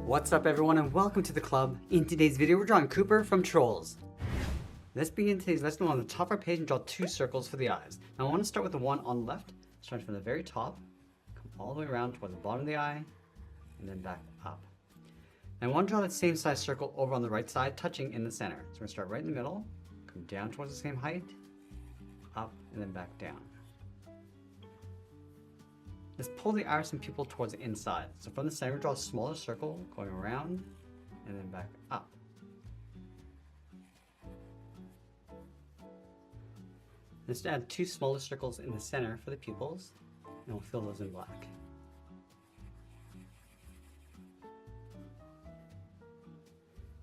What's up everyone and welcome to the club. In today's video we're drawing Cooper from Trolls. Let's begin today's lesson on the top of our page and draw two circles for the eyes. Now I want to start with the one on the left, starting from the very top, come all the way around toward the bottom of the eye, and then back up. Now I want to draw that same size circle over on the right side, touching in the center. So we're going to start right in the middle, come down towards the same height, up, and then back down. Let's pull the iris and pupil towards the inside. So from the center, draw a smaller circle going around and then back up. Let's add two smaller circles in the center for the pupils, and we'll fill those in black.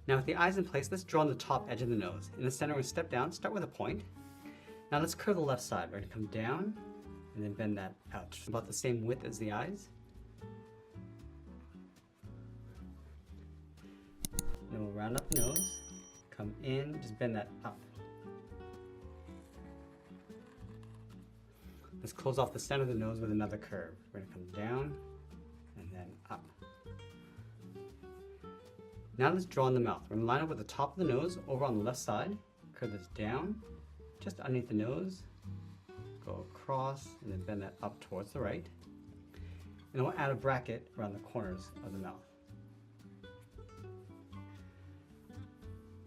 Now with the eyes in place, let's draw on the top edge of the nose. In the center, we're going to step down, start with a point. Now let's curve the left side. We're going to come down and then bend that out, about the same width as the eyes. Then we'll round up the nose, come in, just bend that up. Let's close off the center of the nose with another curve. We're going to come down and then up. Now let's draw in the mouth. We're going to line up with the top of the nose over on the left side, curve this down, just underneath the nose, go across, and then bend that up towards the right. And then we'll add a bracket around the corners of the mouth.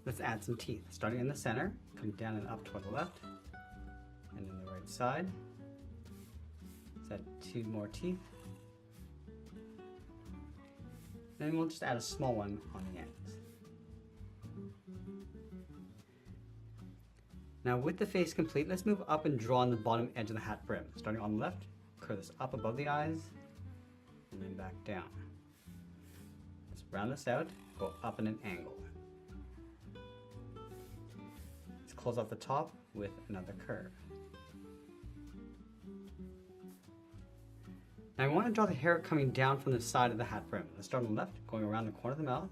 Let's add some teeth. Starting in the center, come down and up toward the left, and then the right side. Let's add two more teeth. Then we'll just add a small one on the ends. Now with the face complete, let's move up and draw on the bottom edge of the hat brim. Starting on the left, curve this up above the eyes, and then back down. Let's round this out, go up in an angle. Let's close off the top with another curve. Now I want to draw the hair coming down from the side of the hat brim. Let's start on the left, going around the corner of the mouth,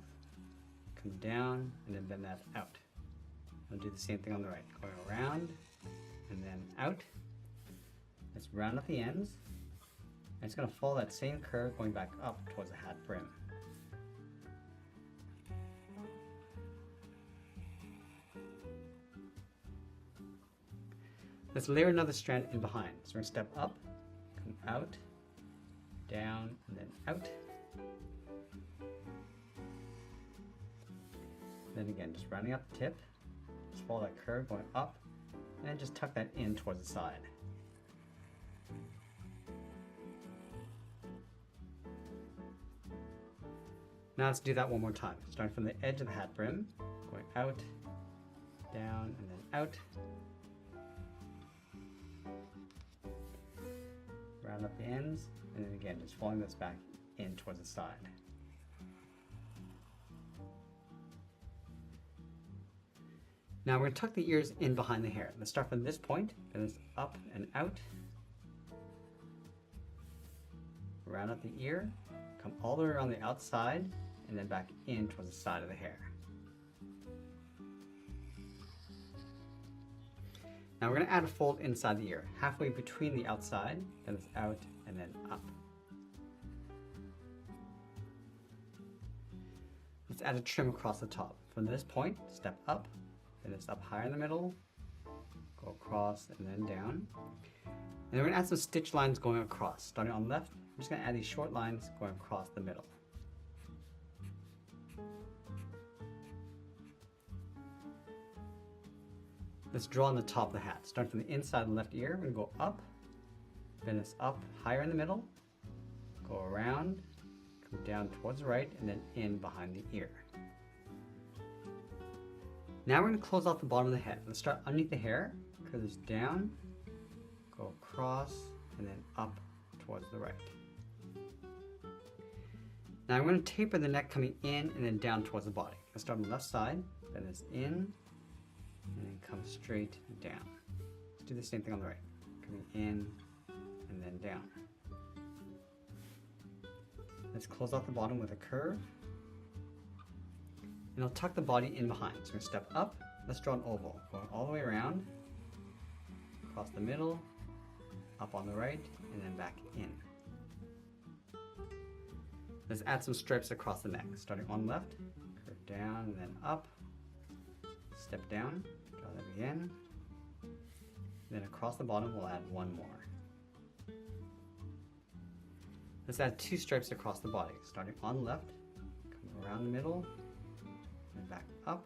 come down, and then bend that out. I'll do the same thing on the right, going around and then out. Let's round up the ends. And it's going to follow that same curve going back up towards the hat brim. Let's layer another strand in behind. So we're going to step up, come out, down, and then out. Then again, just rounding up the tip. Just follow that curve going up, and then just tuck that in towards the side. Now let's do that one more time. Starting from the edge of the hat brim, going out, down, and then out. Round up the ends, and then again, just following this back in towards the side. Now we're going to tuck the ears in behind the hair. Let's start from this point, and it's up and out. Round up the ear, come all the way around the outside, and then back in towards the side of the hair. Now we're going to add a fold inside the ear, halfway between the outside, then it's out, and then up. Let's add a trim across the top. From this point, step up, then it's up higher in the middle, go across and then down. And then we're going to add some stitch lines going across. Starting on the left, I'm just going to add these short lines going across the middle. Let's draw on the top of the hat. Starting from the inside of the left ear, we're going to go up, bend this up higher in the middle, go around, come down towards the right, and then in behind the ear. Now we're going to close off the bottom of the head. Let's start underneath the hair, curve this down, go across, and then up towards the right. Now I'm going to taper the neck coming in and then down towards the body. Let's start on the left side, bend this in, and then come straight down. Let's do the same thing on the right, coming in and then down. Let's close off the bottom with a curve. And I'll tuck the body in behind. So we're going to step up. Let's draw an oval, going all the way around, across the middle, up on the right, and then back in. Let's add some stripes across the neck. Starting on left, curve down and then up, step down, draw that again. Then across the bottom we'll add one more. Let's add 2 stripes across the body. Starting on left, come around the middle, and back up,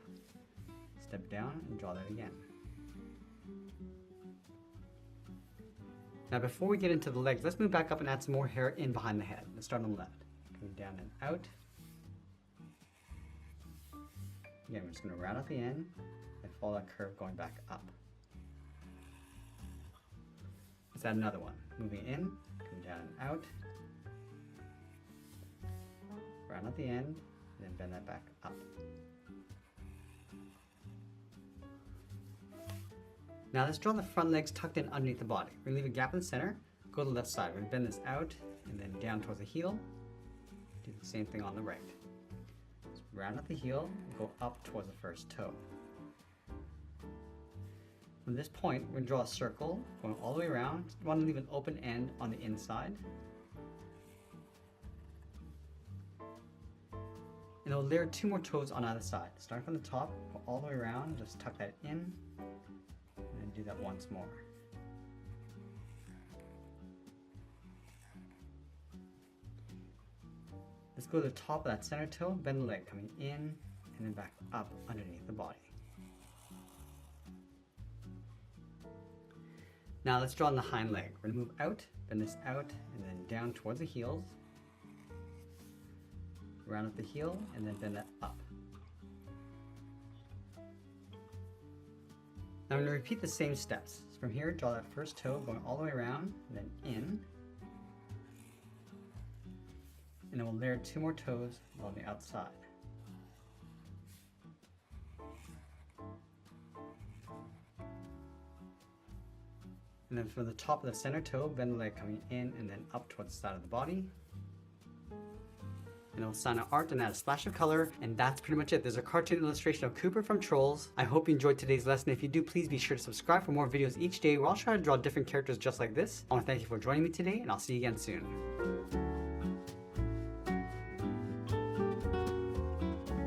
step down and draw that again. Now before we get into the legs, let's move back up and add some more hair in behind the head. Let's start on the left. Coming down and out. Again, we're just going to round out the end and follow that curve going back up. Let's add another one. Moving in, coming down and out. Round out the end, and then bend that back up. Now let's draw the front legs tucked in underneath the body. We're going to leave a gap in the center, go to the left side. We're going to bend this out and then down towards the heel. Do the same thing on the right. Just round out the heel and go up towards the first toe. From this point, we're going to draw a circle going all the way around. You want to leave an open end on the inside. And we'll layer 2 more toes on either side. Start from the top, go all the way around, just tuck that in. And do that once more. Let's go to the top of that center toe, bend the leg, coming in and then back up underneath the body. Now let's draw on the hind leg. We're going to move out, bend this out, and then down towards the heels. Round up the heel, and then bend that up. Now I'm going to repeat the same steps. So from here, draw that first toe going all the way around, and then in. And then we'll layer 2 more toes on the outside. And then from the top of the center toe, bend the leg coming in and then up towards the side of the body. And it'll sign out art and add a splash of color, and that's pretty much it. There's a cartoon illustration of Cooper from Trolls. I hope you enjoyed today's lesson. If you do, please be sure to subscribe for more videos each day where I'll try to draw different characters just like this. I want to thank you for joining me today, and I'll see you again soon.